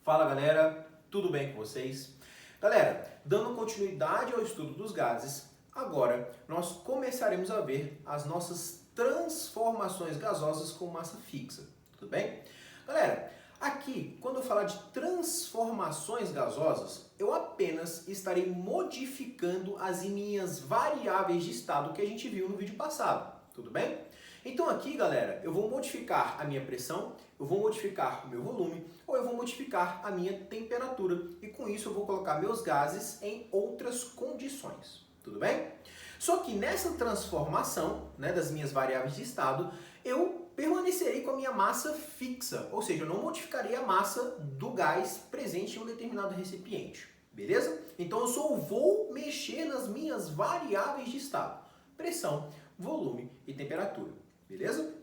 Fala galera, tudo bem com vocês? Galera, dando continuidade ao estudo dos gases, agora nós começaremos a ver as nossas transformações gasosas com massa fixa, tudo bem? Galera, aqui, quando eu falar de transformações gasosas, eu apenas estarei modificando as minhas variáveis de estado que a gente viu no vídeo passado, tudo bem? Então aqui, galera, eu vou modificar a minha pressão, eu vou modificar o meu volume, ou eu vou modificar a minha temperatura. E com isso eu vou colocar meus gases em outras condições, tudo bem? Só que nessa transformação, das minhas variáveis de estado, eu permanecerei com a minha massa fixa, ou seja, eu não modificarei a massa do gás presente em um determinado recipiente, beleza? Então eu só vou mexer nas minhas variáveis de estado, pressão, volume e temperatura, beleza?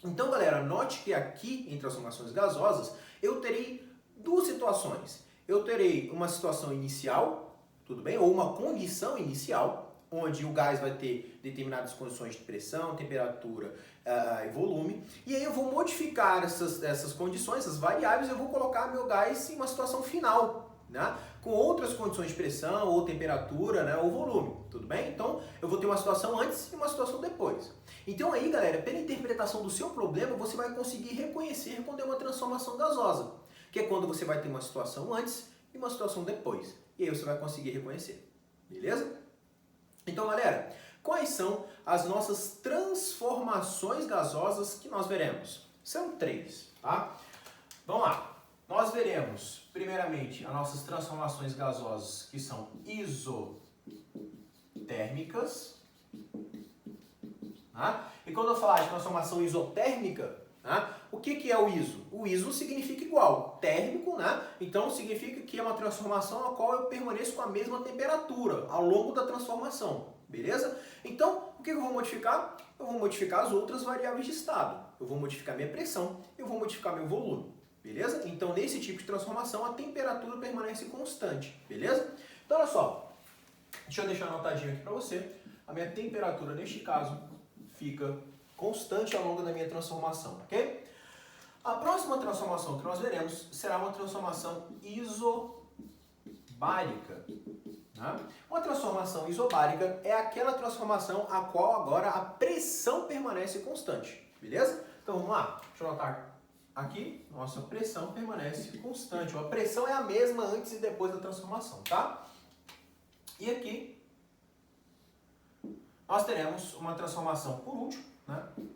Então, galera, note que aqui em transformações gasosas eu terei duas situações. Eu terei uma situação inicial, tudo bem? Ou uma condição inicial, onde o gás vai ter determinadas condições de pressão, temperatura e volume. E aí eu vou modificar essas condições, essas variáveis, eu vou colocar meu gás em uma situação final, com outras condições de pressão, ou temperatura, ou volume, tudo bem? Então, eu vou ter uma situação antes e uma situação depois. Então aí, galera, pela interpretação do seu problema, você vai conseguir reconhecer quando é uma transformação gasosa, que é quando você vai ter uma situação antes e uma situação depois. E aí você vai conseguir reconhecer, beleza? Então, galera, quais são as nossas transformações gasosas que nós veremos? São três, tá? Vamos lá. Nós veremos, primeiramente, as nossas transformações gasosas que são isotérmicas. E quando eu falar de transformação isotérmica, o que é o iso? O iso significa igual, térmico, então significa que é uma transformação a qual eu permaneço com a mesma temperatura ao longo da transformação, beleza? Então, o que eu vou modificar? Eu vou modificar as outras variáveis de estado. Eu vou modificar minha pressão, eu vou modificar meu volume. Beleza? Então, nesse tipo de transformação, a temperatura permanece constante, beleza? Então, olha só, deixa eu deixar anotadinho aqui para você. A minha temperatura, neste caso, fica constante ao longo da minha transformação, ok? A próxima transformação que nós veremos será uma transformação isobárica. Uma transformação isobárica é aquela transformação a qual agora a pressão permanece constante, beleza? Então, vamos lá, deixa eu anotar. Aqui, nossa pressão permanece constante. A pressão é a mesma antes e depois da transformação, tá? E aqui, nós teremos uma transformação, por último,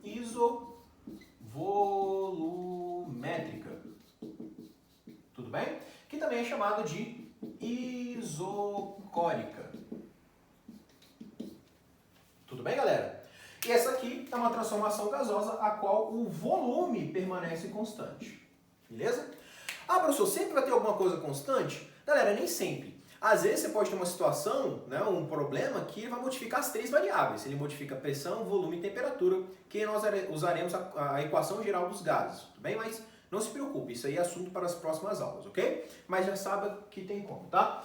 isovolumétrica. Tudo bem? Que também é chamado de isocórica. Tudo bem, galera? E essa aqui é uma transformação gasosa a qual o volume permanece constante. Beleza? Ah, professor, sempre vai ter alguma coisa constante? Galera, nem sempre. Às vezes você pode ter uma situação, um problema que vai modificar as três variáveis. Ele modifica pressão, volume e temperatura, que nós usaremos a equação geral dos gases. Tudo bem? Mas não se preocupe, isso aí é assunto para as próximas aulas, ok? Mas já sabe que tem como, tá?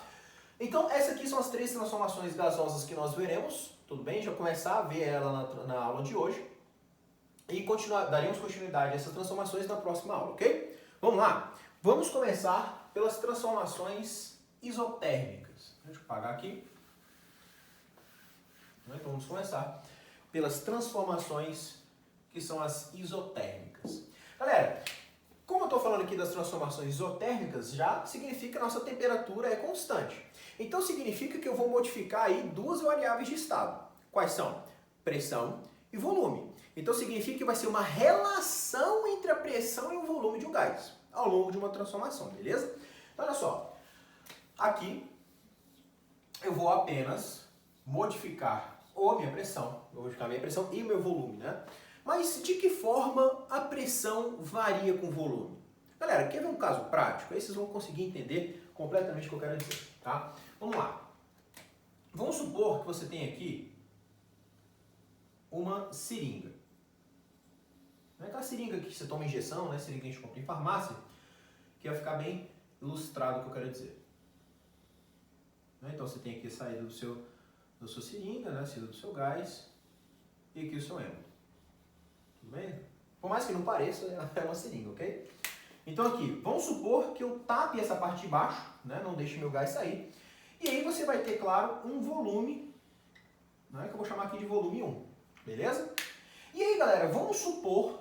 Então, essas aqui são as três transformações gasosas que nós veremos. Tudo bem? Já começar a ver ela na aula de hoje. E daremos continuidade a essas transformações na próxima aula, ok? Vamos lá? Vamos começar pelas transformações isotérmicas. Deixa eu apagar aqui. Então vamos começar pelas transformações que são as isotérmicas. Galera, como eu estou falando aqui das transformações isotérmicas, já significa que a nossa temperatura é constante. Então significa que eu vou modificar aí duas variáveis de estado. Quais são? Pressão e volume. Então significa que vai ser uma relação entre a pressão e o volume de um gás ao longo de uma transformação, beleza? Então olha só, aqui eu vou apenas modificar a minha pressão, e o meu volume, Mas de que forma a pressão varia com o volume? Galera, quer ver um caso prático? Aí vocês vão conseguir entender completamente o que eu quero dizer, tá? Vamos lá. Vamos supor que você tem aqui uma seringa. Não é aquela seringa que você toma injeção, seringa que a gente compra em farmácia, que vai ficar bem ilustrado o que eu quero dizer. Então você tem aqui a saída da sua seringa, a saída do seu gás, e aqui o seu êmbolo. Tudo bem? Por mais que não pareça, é uma seringa, ok? Então aqui, vamos supor que eu tape essa parte de baixo, né? Não deixe meu gás sair. E aí você vai ter, claro, um volume, né? Que eu vou chamar aqui de volume 1, beleza? E aí, galera, vamos supor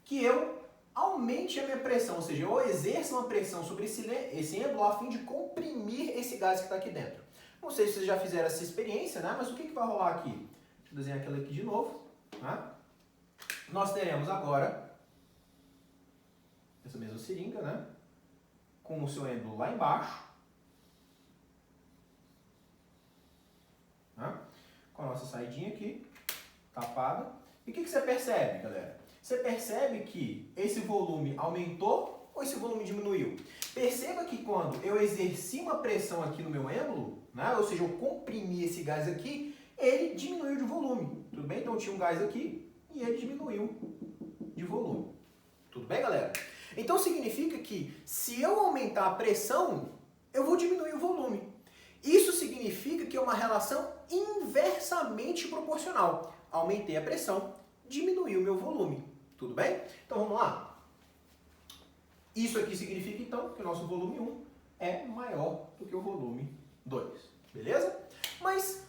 que eu aumente a minha pressão, ou seja, eu exerça uma pressão sobre esse êmbolo a fim de comprimir esse gás que está aqui dentro. Não sei se vocês já fizeram essa experiência, né? Mas o que vai rolar aqui? Deixa eu desenhar aquela aqui de novo. Tá? Nós teremos agora essa mesma seringa, né? Com o seu êmbolo lá embaixo. Tá? Com a nossa saidinha aqui, tapada. E o que você percebe, galera? Você percebe que esse volume aumentou ou esse volume diminuiu? Perceba que quando eu exerci uma pressão aqui no meu êmbolo, né? Ou seja, eu comprimi esse gás aqui, ele diminuiu de volume. Tudo bem? Então eu tinha um gás aqui e ele diminuiu de volume. Tudo bem, galera? Então significa que se eu aumentar a pressão, eu vou diminuir o volume. Isso significa que é uma relação inversamente proporcional. Aumentei a pressão, diminuiu o meu volume. Tudo bem? Então vamos lá. Isso aqui significa então que o nosso volume 1 é maior do que o volume 2. Beleza? Mas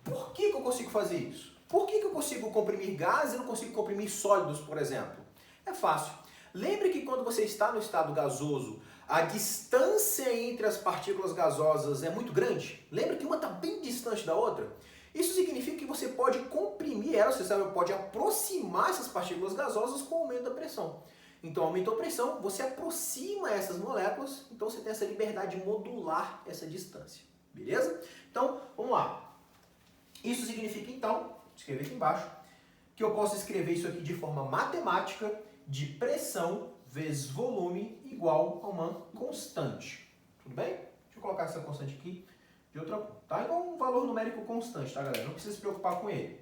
por que eu consigo fazer isso? Por que eu consigo comprimir gás e não consigo comprimir sólidos, por exemplo? É fácil. Lembre que quando você está no estado gasoso, a distância entre as partículas gasosas é muito grande. Lembra que uma está bem distante da outra? Isso significa que você pode comprimir elas, você pode aproximar essas partículas gasosas com o aumento da pressão. Então, aumentou a pressão, você aproxima essas moléculas, então você tem essa liberdade de modular essa distância. Beleza? Então, vamos lá. Isso significa, então, escrever aqui embaixo, que eu posso escrever isso aqui de forma matemática, de pressão vezes volume igual a uma constante. Tudo bem? Deixa eu colocar essa constante aqui de outra cor, tá? Então, um valor numérico constante, tá, galera? Não precisa se preocupar com ele,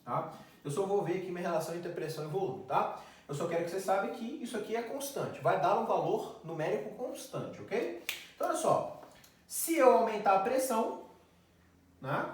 tá? Eu só vou ver aqui minha relação entre pressão e volume, tá? Eu só quero que você saiba que isso aqui é constante. Vai dar um valor numérico constante, ok? Então, olha só. Se eu aumentar a pressão, né?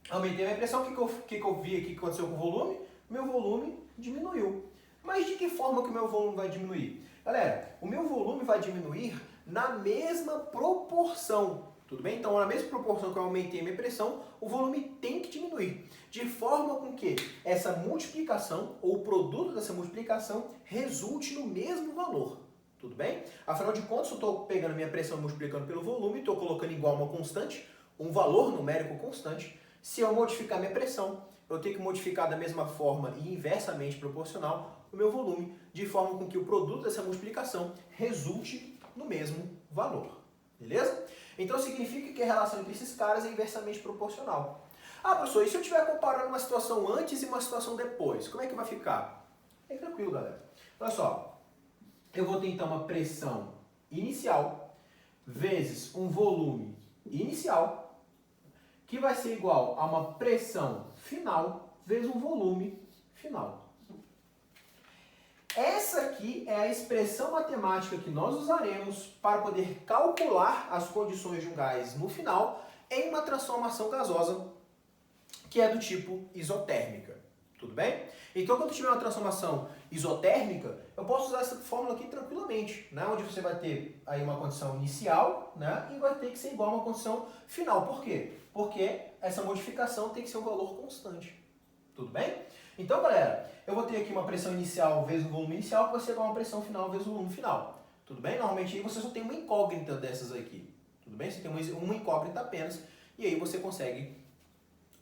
Aumentei a minha pressão, o que eu vi aqui que aconteceu com o volume? Meu volume diminuiu. Mas de que forma que o meu volume vai diminuir? Galera, o meu volume vai diminuir na mesma proporção. Tudo bem? Então, na mesma proporção que eu aumentei a minha pressão, o volume tem que diminuir. De forma com que essa multiplicação, ou o produto dessa multiplicação, resulte no mesmo valor. Tudo bem? Afinal de contas, eu estou pegando a minha pressão e multiplicando pelo volume, estou colocando igual a uma constante, um valor numérico constante. Se eu modificar minha pressão, eu tenho que modificar da mesma forma e inversamente proporcional o meu volume, de forma com que o produto dessa multiplicação resulte no mesmo valor. Beleza? Então significa que a relação entre esses caras é inversamente proporcional. Ah, professor, e se eu estiver comparando uma situação antes e uma situação depois? Como é que vai ficar? É tranquilo, galera. Olha só. Eu vou ter então uma pressão inicial vezes um volume inicial, que vai ser igual a uma pressão final vezes um volume final. Essa aqui é a expressão matemática que nós usaremos para poder calcular as condições de um gás no final em uma transformação gasosa que é do tipo isotérmica. Tudo bem? Então, quando eu tiver uma transformação isotérmica, eu posso usar essa fórmula aqui tranquilamente, né? Onde você vai ter aí uma condição inicial, né? E vai ter que ser igual a uma condição final. Por quê? Porque essa modificação tem que ser um valor constante. Tudo bem? Então, galera, eu vou ter aqui uma pressão inicial vezes o volume inicial, que vai ser igual a uma pressão final vezes o volume final. Tudo bem? Normalmente aí você só tem uma incógnita dessas aqui. Tudo bem? Você tem uma incógnita apenas, e aí você consegue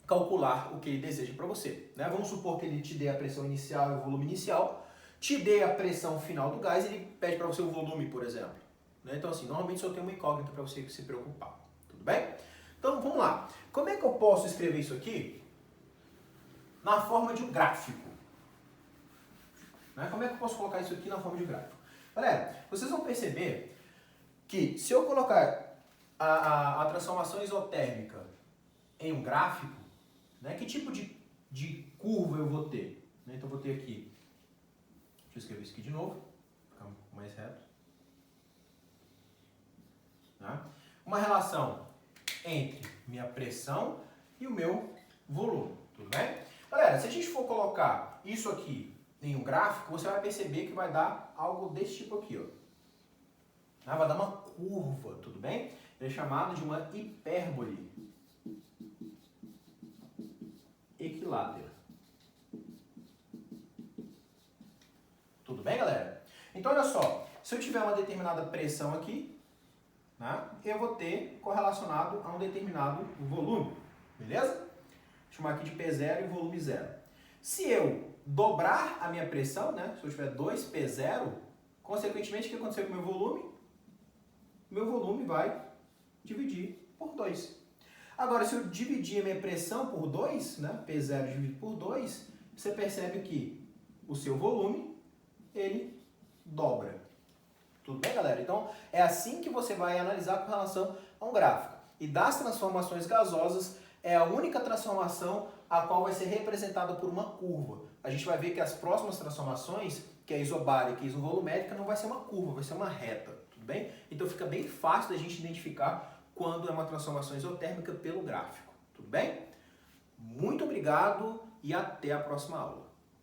calcular o que ele deseja para você. Né? Vamos supor que ele te dê a pressão inicial e o volume inicial, te dê a pressão final do gás e ele pede para você o volume, por exemplo. Né? Então, assim, normalmente só tem uma incógnita para você se preocupar. Tudo bem? Então, vamos lá. Como é que eu posso escrever isso aqui na forma de um gráfico? Né? Como é que eu posso colocar isso aqui na forma de um gráfico? Galera, vocês vão perceber que se eu colocar a transformação isotérmica em um gráfico, né, que tipo de curva eu vou ter? Né? Então, eu vou ter aqui, deixa eu escrever isso aqui de novo, ficar mais reto. Tá? Uma relação entre minha pressão e o meu volume, tudo bem? Galera, se a gente for colocar isso aqui em um gráfico, você vai perceber que vai dar algo desse tipo aqui, ó. Vai dar uma curva, tudo bem? Ele é chamado de uma hipérbole equilátera. Tudo bem, galera? Então, olha só. Se eu tiver uma determinada pressão aqui, né, eu vou ter correlacionado a um determinado volume. Beleza? Vou chamar aqui de P0 e volume 0. Se eu dobrar a minha pressão, né, se eu tiver 2P0, consequentemente, o que aconteceu com o meu volume? Meu volume vai dividir por 2. Agora, se eu dividir a minha pressão por 2, né, P0 dividido por 2, você percebe que o seu volume, ele dobra. Tudo bem, galera? Então, é assim que você vai analisar com relação a um gráfico. E das transformações gasosas, é a única transformação a qual vai ser representada por uma curva. A gente vai ver que as próximas transformações, que é a isobárica e a isovolumétrica, não vai ser uma curva, vai ser uma reta. Tudo bem? Então, fica bem fácil da gente identificar quando é uma transformação isotérmica pelo gráfico. Tudo bem? Muito obrigado e até a próxima aula.